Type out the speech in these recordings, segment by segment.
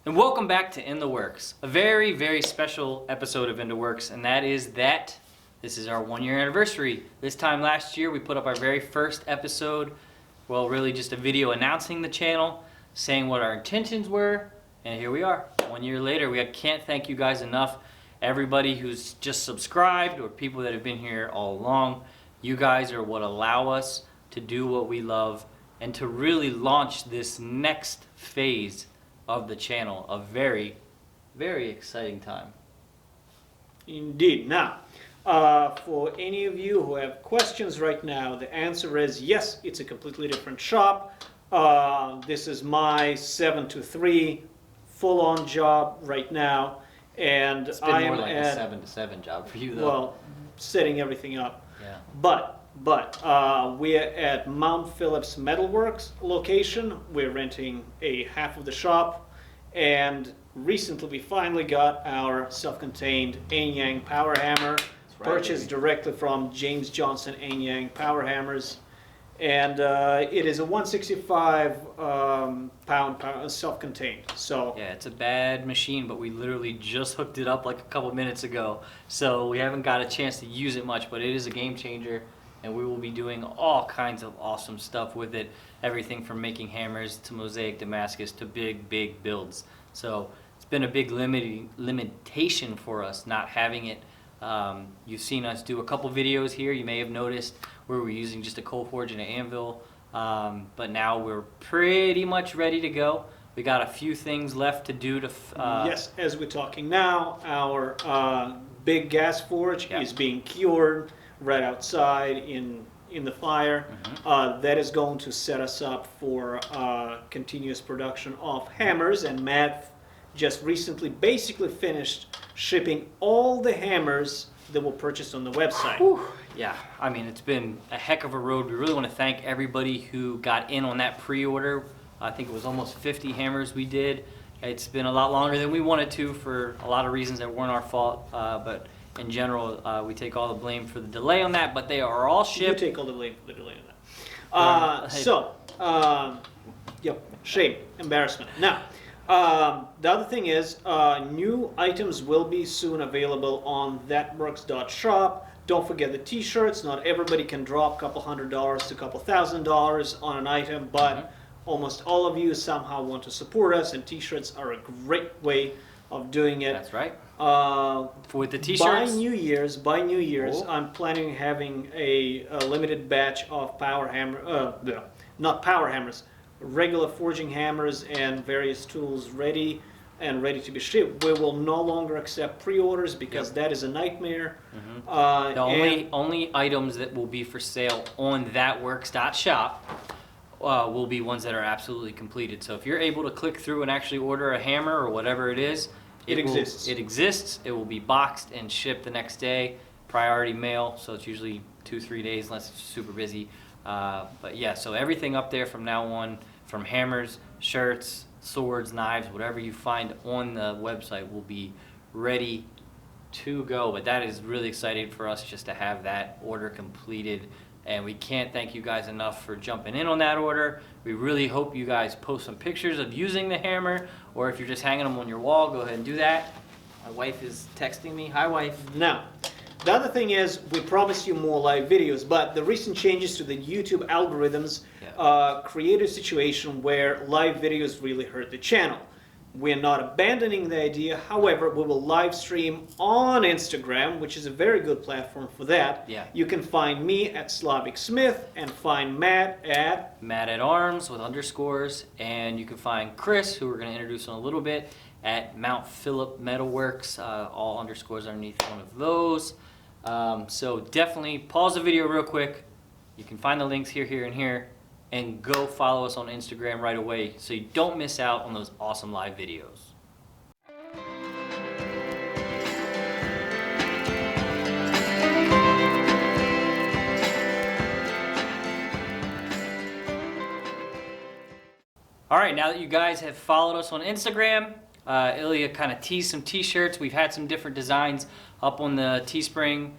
And welcome back to In the Works, a very, very special episode of In the Works, and that is that this is our 1 year anniversary. This time last year we put up our very first episode, well really just a video announcing the channel, saying what our intentions were, and here we are. 1 year later, we can't thank you guys enough. Everybody who's just subscribed or people that have been here all along, you guys are what allow us to do what we love and to really launch this next phase of the channel. A very, very exciting time. Indeed. Now, for any of you who have questions right now, the answer is yes, it's a completely different shop. This is my 7 to 3 full-on job right now, and It's been more like a 7 to 7 job for you though. Well, setting everything up. Yeah. But we're at Mount Phillips Metalworks location. We're renting a half of the shop, and recently we finally got our self-contained Ain Yang power hammer, purchased directly from James Johnson Ain Yang power hammers, and it is a 165 pound self-contained. So yeah, it's a bad machine, but we literally just hooked it up like a couple minutes ago, so we haven't got a chance to use it much, but it is a game changer. And we will be doing all kinds of awesome stuff with it. Everything from making hammers to mosaic Damascus to big builds. So it's been a big limitation for us not having it. You've seen us do a couple videos here. You may have noticed where we're using just a coal forge and an anvil. But now we're pretty much ready to go. We got a few things left to do to... yes, as we're talking now, our big gas forge is being cured right outside in the fire. That is going to set us up for continuous production of hammers, and Matt just recently basically finished shipping all the hammers that were purchased on the website. Whew. Yeah, I mean, it's been a heck of a road. We really want to thank everybody who got in on that pre-order. I think it was almost 50 hammers we did. It's been a lot longer than we wanted to for a lot of reasons that weren't our fault, but in general, we take all the blame for the delay on that, but they are all shipped. You take all the blame for the delay on that. Yep, shame, embarrassment. Now, the other thing is, new items will be soon available on thatworks.shop. Don't forget the t-shirts. Not everybody can drop a couple $100 to a couple $1,000 on an item, but almost all of you somehow want to support us, and t-shirts are a great way of doing it. That's right. With the t-shirts? By New Year's, I'm planning on having a limited batch of not power hammers, regular forging hammers and various tools ready to be shipped. We will no longer accept pre-orders because that is a nightmare. The only items that will be for sale on thatworks.shop will be ones that are absolutely completed. So if you're able to click through and actually order a hammer or whatever it is, it exists. It will be boxed and shipped the next day. Priority mail, so it's usually 2-3 days unless it's super busy. But yeah, so everything up there from now on, from hammers, shirts, swords, knives, whatever you find on the website will be ready to go. But that is really exciting for us just to have that order completed. And we can't thank you guys enough for jumping in on that order. We really hope you guys post some pictures of using the hammer, or if you're just hanging them on your wall, go ahead and do that. My wife is texting me. Hi, wife. Now, the other thing is, we promised you more live videos, but the recent changes to the YouTube algorithms create a situation where live videos really hurt the channel. We're not abandoning the idea. However, we will live stream on Instagram, which is a very good platform for that. Yeah. You can find me at Slavic Smith and find Matt at Arms with underscores, and you can find Chris, who we're going to introduce in a little bit, at Mount Phillip Metalworks, all underscores underneath one of those. So definitely pause the video real quick. You can find the links here, and here. And go follow us on Instagram right away so you don't miss out on those awesome live videos. All right, now that you guys have followed us on Instagram, Ilya kind of teased some t-shirts. We've had some different designs up on the Teespring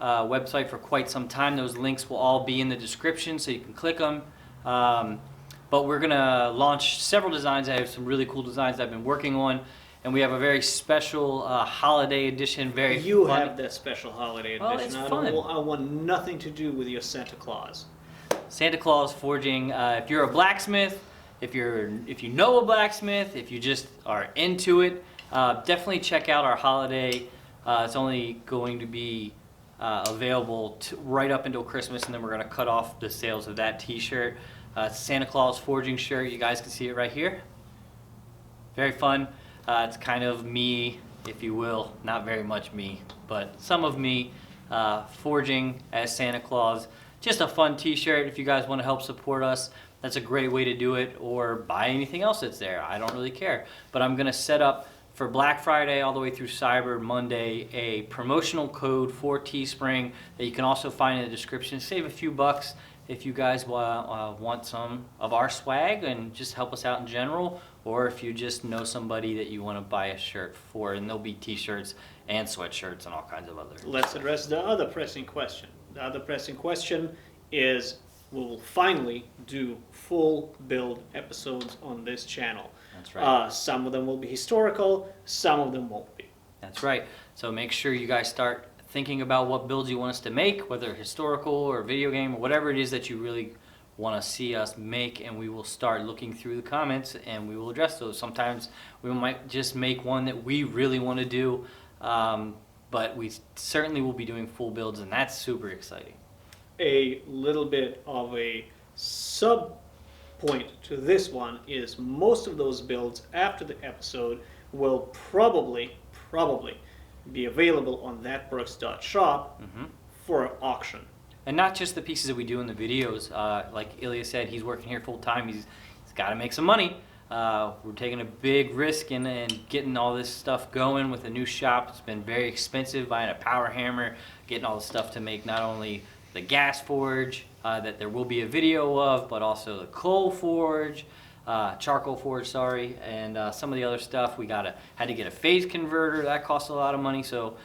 website for quite some time. Those links will all be in the description so you can click them. But we're gonna launch several designs. I have some really cool designs I've been working on, and we have a very special holiday edition. Very You fun. have that special holiday Well, edition. it's fun. I want nothing to do with your Santa Claus. Santa Claus forging. If you're a blacksmith, if you know a blacksmith, if you just are into it, definitely check out our holiday. It's only going to be available right up until Christmas, and then we're going to cut off the sales of that T-shirt. It's a Santa Claus forging shirt. You guys can see it right here. Very fun. It's kind of me, if you will. Not very much me, but some of me forging as Santa Claus. Just a fun T-shirt. If you guys want to help support us, that's a great way to do it, or buy anything else that's there. I don't really care. But I'm going to set up for Black Friday all the way through Cyber Monday a promotional code for Teespring that you can also find in the description. Save a few bucks if you guys want some of our swag and just help us out in general, or if you just know somebody that you want to buy a shirt for, and there'll be T-shirts and sweatshirts and all kinds of other. Let's address the other pressing question. The other pressing question is, we will finally do full build episodes on this channel. That's right. Some of them will be historical, some of them won't be. That's right. So make sure you guys start thinking about what builds you want us to make, whether historical or video game or whatever it is that you really want to see us make, and we will start looking through the comments and we will address those. Sometimes we might just make one that we really want to do, but we certainly will be doing full builds, and that's super exciting. A little bit of a sub point to this one is most of those builds after the episode will probably be available on thatperks.shop for auction. And not just the pieces that we do in the videos. Like Ilya said, he's working here full time. He's got to make some money. We're taking a big risk in getting all this stuff going with a new shop. It's been very expensive, buying a power hammer, getting all the stuff to make not only the gas forge that there will be a video of, but also the coal forge, charcoal forge, sorry, and some of the other stuff. We had to get a phase converter. That costs a lot of money, so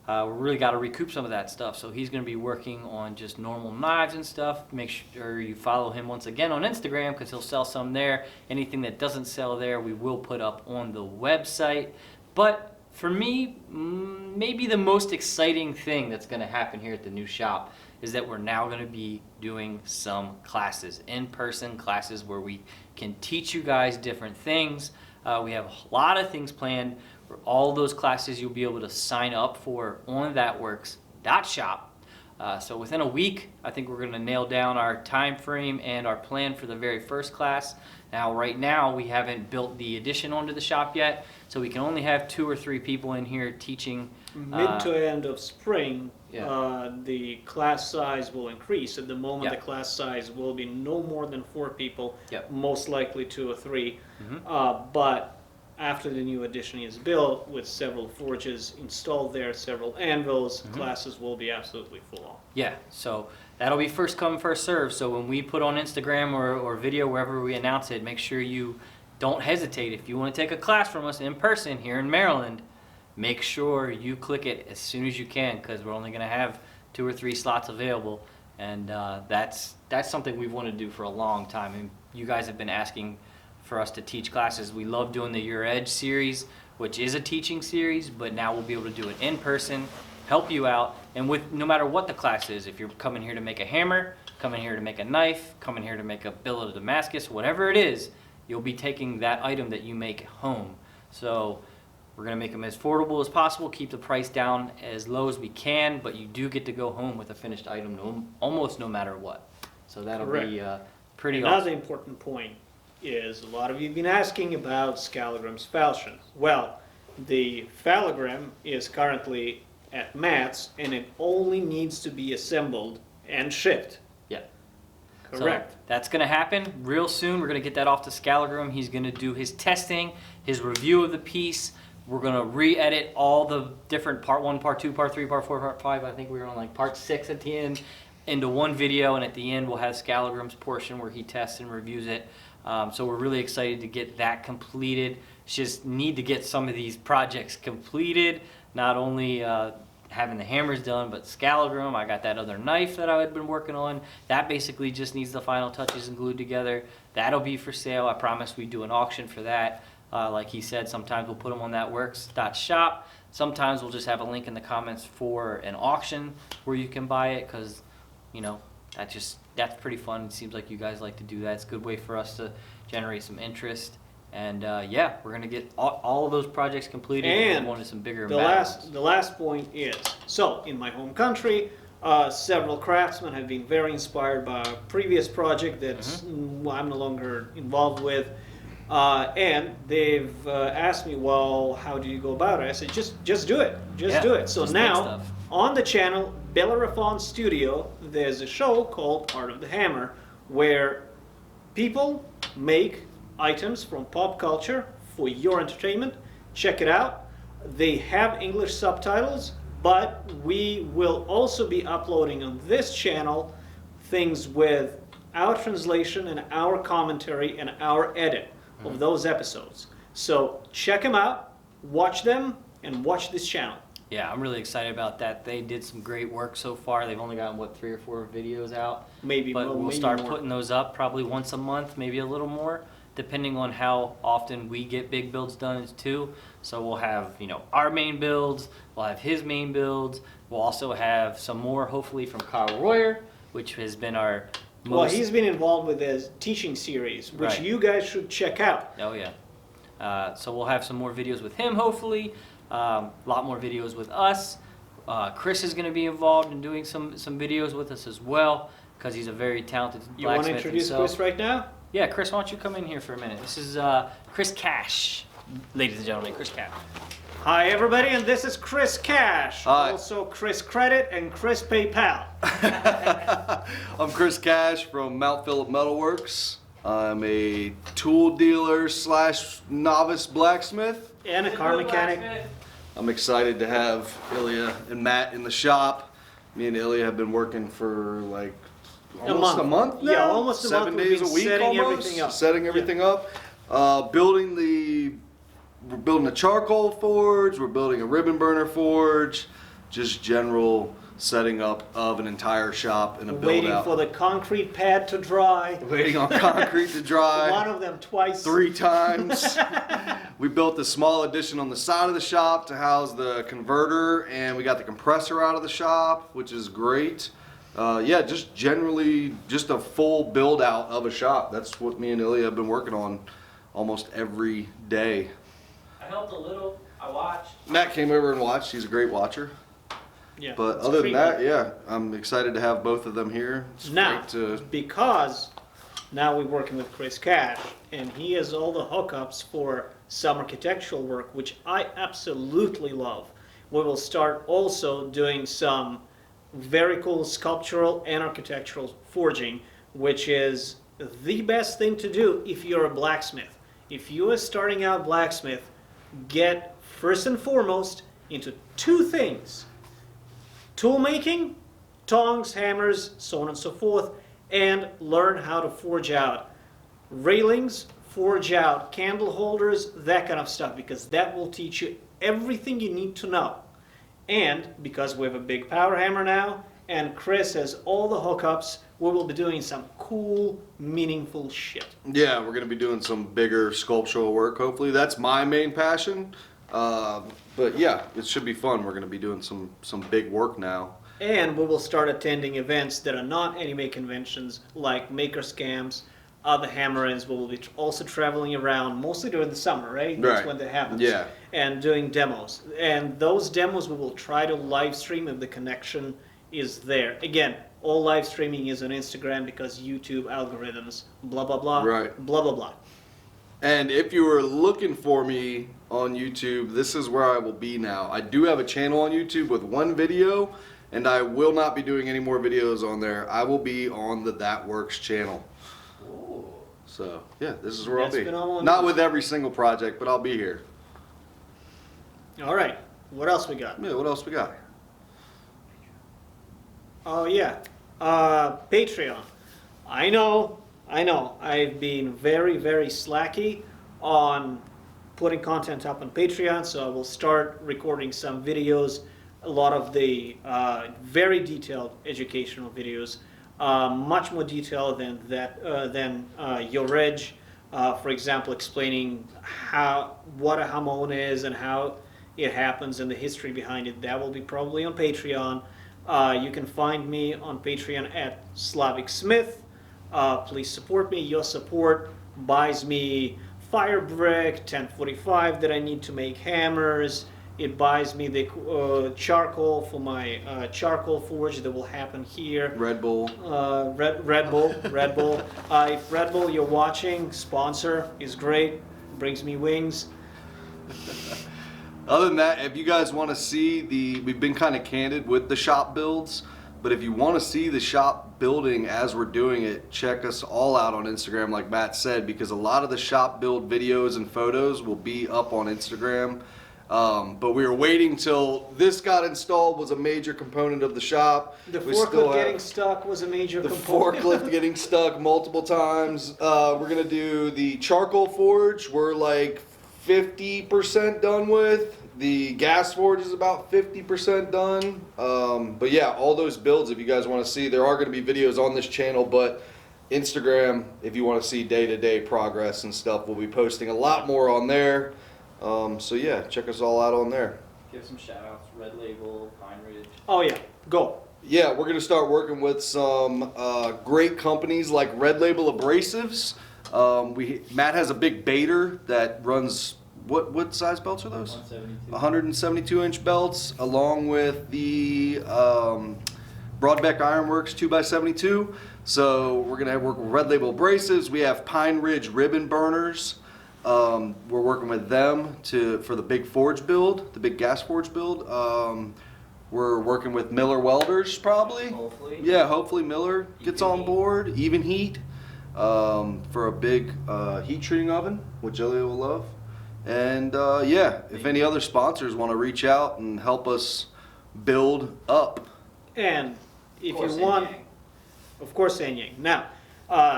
we really got to recoup some of that stuff. So he's going to be working on just normal knives and stuff. Make sure you follow him once again on Instagram, because he'll sell some there. Anything that doesn't sell there, we will put up on the website. But for me, maybe the most exciting thing that's going to happen here at the new shop is that we're now going to be doing some classes, in-person classes, where we can teach you guys different things. We have a lot of things planned. For all those classes, you'll be able to sign up for on thatworks.shop. So within a week, I think we're going to nail down our time frame and our plan for the very first class. Now, right now, we haven't built the addition onto the shop yet, so we can only have 2 or 3 people in here teaching. Mid to end of spring, Yeah. the class size will increase. At the moment, Yeah. the class size will be no more than 4 people, Yep. most likely 2 or 3. But after the new addition is built, with several forges installed there, several anvils, classes will be absolutely full on. Yeah, so that'll be first come, first serve. So when we put on Instagram or video, wherever we announce it, make sure you don't hesitate. If you want to take a class from us in person here in Maryland, make sure you click it as soon as you can, because we're only going to have 2 or 3 slots available. And that's something we've wanted to do for a long time. And you guys have been asking for us to teach classes. We love doing the Your Edge series, which is a teaching series, but now we'll be able to do it in person, help you out, and with no matter what the class is. If you're coming here to make a hammer, coming here to make a knife, coming here to make a billet of Damascus, whatever it is, you'll be taking that item that you make home. So we're going to make them as affordable as possible, keep the price down as low as we can, but you do get to go home with a finished item almost no matter what. So that'll be pretty Another awesome. important point is, a lot of you have been asking about Scalagram's falchion. Well, the Falagram is currently at Matt's, and it only needs to be assembled and shipped. Yeah. Correct. So that's going to happen real soon. We're going to get that off to Scalagram. He's going to do his testing, his review of the piece. We're going to re-edit all the different part 1, part 2, part 3, part 4, part 5. I think we were on like part 6 at the end into one video, and at the end we'll have Scalagram's portion where he tests and reviews it. So we're really excited to get that completed. Just need to get some of these projects completed, not only having the hammers done, but scalagrum, I got that other knife that I had been working on. That basically just needs the final touches and glued together. That'll be for sale. I promise we do an auction for that. Like he said, sometimes we'll put them on thatworks.shop. Sometimes we'll just have a link in the comments for an auction where you can buy it, because, you know, that's pretty fun. It seems like you guys like to do that. It's a good way for us to generate some interest. And yeah, we're gonna get all of those projects completed and go into some bigger battles. The last point is, so in my home country, several craftsmen have been very inspired by a previous project that I'm no longer involved with. And they've asked me, well, how do you go about it? I said, just do it. Just do it. So now, on the channel, Bellerophon Studio, there's a show called Art of the Hammer, where people make items from pop culture for your entertainment. Check it out. They have English subtitles, but we will also be uploading on this channel things with our translation and our commentary and our edit of those episodes. So check them out, watch them, and watch this channel. Yeah, I'm really excited about that. They did some great work so far. They've only gotten, what, 3 or 4 videos out? Maybe but more. We'll start putting those up probably once a month, maybe a little more, depending on how often we get big builds done too. So we'll have, you know, our main builds, we'll have his main builds, we'll also have some more hopefully from Kyle Royer, which has been our most... Well, he's been involved with his teaching series, which you guys should check out. Oh yeah. So we'll have some more videos with him hopefully, a lot more videos with us. Chris is going to be involved in doing some videos with us as well, because he's a very talented blacksmith. You want to introduce Chris right now? Yeah, Chris, why don't you come in here for a minute? This is Chris Cash, ladies and gentlemen, Chris Cash. Hi, everybody, and this is Chris Cash. Hi. Also Chris Credit and Chris PayPal. I'm Chris Cash from Mount Phillip Metalworks. I'm a tool dealer / novice blacksmith. And a car mechanic. I'm excited to have Ilya and Matt in the shop. Me and Ilya have been working for like almost a month now? Yeah, almost a month. 7 days a week setting almost. Everything up. Setting everything up. We're building a charcoal forge, we're building a ribbon burner forge, just general setting up of an entire shop and a build Waiting out. for the concrete pad to dry. Waiting on concrete to dry. One of them twice. 3 times. We built a small addition on the side of the shop to house the converter, and we got the compressor out of the shop, which is great. Yeah, just generally just a full build out of a shop. That's what me and Ilya have been working on almost every day. I helped a little. I watched. Matt came over and watched. He's a great watcher. Yeah, but other than that, yeah, I'm excited to have both of them here. It's now, great to... because now we're working with Chris Cash, and he has all the hookups for some architectural work, which I absolutely love. We will start also doing some very cool sculptural and architectural forging, which is the best thing to do if you're a blacksmith. If you are starting out blacksmith, get first and foremost into 2 things: tool making, tongs, hammers, so on and so forth, and learn how to forge out railings, forge out candle holders, that kind of stuff, because that will teach you everything you need to know. And because we have a big power hammer now, and Chris has all the hookups, we will be doing some cool, meaningful shit. Yeah, we're going to be doing some bigger sculptural work, hopefully. That's my main passion. But yeah, it should be fun. We're going to be doing some big work now. And we will start attending events that are not anime conventions, like Maker Scams, other hammer-ins. We will be also traveling around, mostly during the summer, right? That's when that happens. Yeah. And doing demos. And those demos we will try to live stream if the connection is there. Again, all live streaming is on Instagram because YouTube algorithms, blah, blah, blah. Right. Blah, blah, blah. And if you were looking for me on YouTube, this is where I will be now. I do have a channel on YouTube with 1 video, and I will not be doing any more videos on there. I will be on the That Works channel. Ooh. So, yeah, this is where I'll be. Phenomenal. Not with every single project, but I'll be here. All right. What else we got? Yeah, what else we got? Oh, yeah. Patreon. I know. I've been very, very slacky on putting content up on Patreon, so I will start recording some videos a lot of the very detailed educational videos, much more detailed than your edge. For example, explaining what a hamon is and how it happens and the history behind it. That will be probably on Patreon. You can find me on Patreon at Slavic Smith. Please support me. Your support buys me fire brick, 1045 that I need to make hammers. It buys me the charcoal for my charcoal forge that will happen here. Red Bull. Red Bull. If Red Bull you're watching, sponsor is great. Brings me wings. Other than that, if you guys want to see we've been kind of candid with the shop builds, but if you want to see the shop building as we're doing it, check us all out on Instagram, like Matt said, because a lot of the shop build videos and photos will be up on Instagram. But we were waiting till this got installed was a major component of the shop. The forklift getting stuck was a major component. The forklift getting stuck multiple times. We're gonna do the charcoal forge. We're like 50% done with. The gas forge is about 50% done. But yeah, all those builds, if you guys want to see, there are going to be videos on this channel, but Instagram, if you want to see day-to-day progress and stuff, we'll be posting a lot more on there. So yeah, check us all out on there. Give some shout outs, Red Label, Pine Ridge. Oh yeah, go. Yeah, we're going to start working with some great companies like Red Label Abrasives. Matt has a big baiter that runs, what size belts are those? 172 inch belts, along with the Broadbeck Ironworks 2x72. So we're going to work with Red Label Abrasives. We have Pine Ridge ribbon burners. We're working with them for the big forge build, the big gas forge build. We're working with Miller Welders probably. Hopefully. Yeah, hopefully Miller gets on board. Even Heat for a big heat treating oven, which Ilya will love. And yeah, if any other sponsors want to reach out and help us build up. And if you want, of course, Anyang. Now,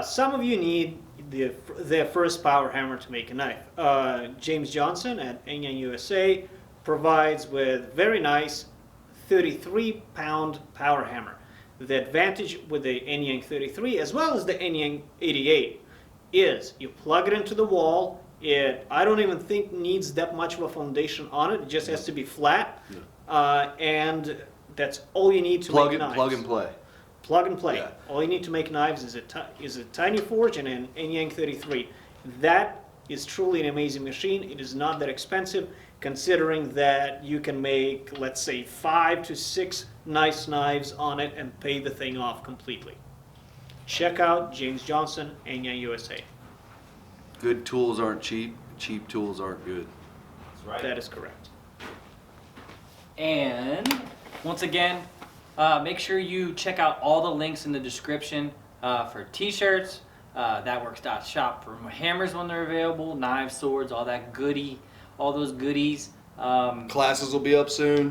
some of you need their first power hammer to make a knife. James Johnson at Anyang USA provides with very nice 33-pound power hammer. The advantage with the Anyang 33 as well as the Anyang 88 is you plug it into the wall. I don't even think needs that much of a foundation on it. It just has to be flat, and that's all you need to make knives. Plug and play. Plug and play. Yeah. All you need to make knives is a tiny forge and an Anyang 33. That is truly an amazing machine. It is not that expensive, considering that you can make, let's say, 5 to 6 nice knives on it and pay the thing off completely. Check out James Johnson, Anyang USA. Good tools aren't cheap. Cheap tools aren't good. That's right. That is correct. And once again, make sure you check out all the links in the description for t-shirts, thatworks.shop for hammers when they're available, knives, swords, all that goodie, all those goodies. Classes will be up soon.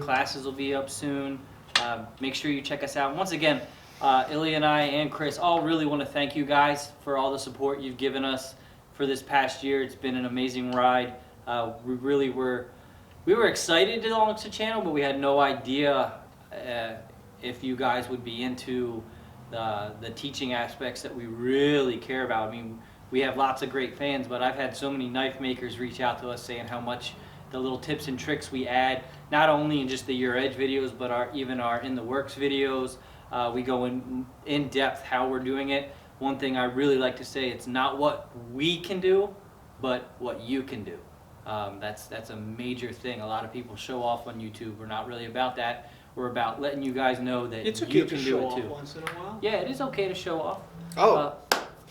Make sure you check us out. Once again, Ilya and I and Chris all really want to thank you guys for all the support you've given us for this past year. It's been an amazing ride. We were excited to launch the channel, but we had no idea if you guys would be into the teaching aspects that we really care about. I mean, we have lots of great fans, but I've had so many knife makers reach out to us saying how much the little tips and tricks we add, not only in just the Your Edge videos, but even our In the Works videos. We go in depth how we're doing it. One thing I really like to say, it's not what we can do, but what you can do. That's a major thing. A lot of people show off on YouTube. We're not really about that. We're about letting you guys know that It's okay you to can show do it off too. once in a while. Yeah, it is okay to show off.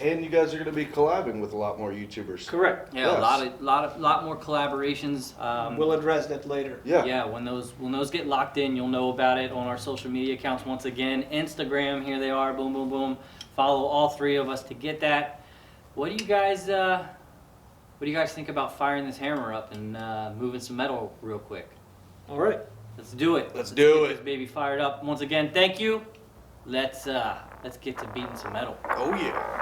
And you guys are going to be collabing with a lot more YouTubers. Correct. Yeah, Yes. a lot more collaborations. We'll address that later. Yeah. Yeah, when those get locked in, you'll know about it on our social media accounts. Once again, Instagram, here they are, boom, boom, boom. Follow all three of us to get that. What do you guys think about firing this hammer up and moving some metal real quick? All right. Let's do it. Let's do get it. this baby fired up. Once again, thank you. Let's get to beating some metal. Oh yeah.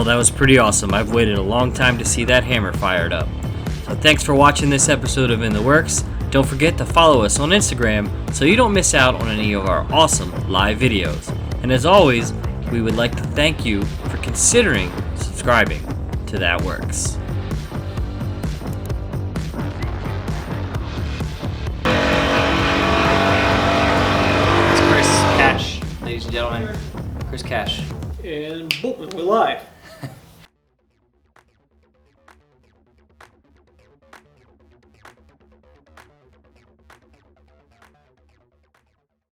Well, that was pretty awesome. I've waited a long time to see that hammer fired up. So thanks for watching this episode of In the Works. Don't forget to follow us on Instagram so you don't miss out on any of our awesome live videos. And as always, we would like to thank you for considering subscribing to That Works. It's Chris Cash, ladies and gentlemen. Chris Cash. And boom, we're live.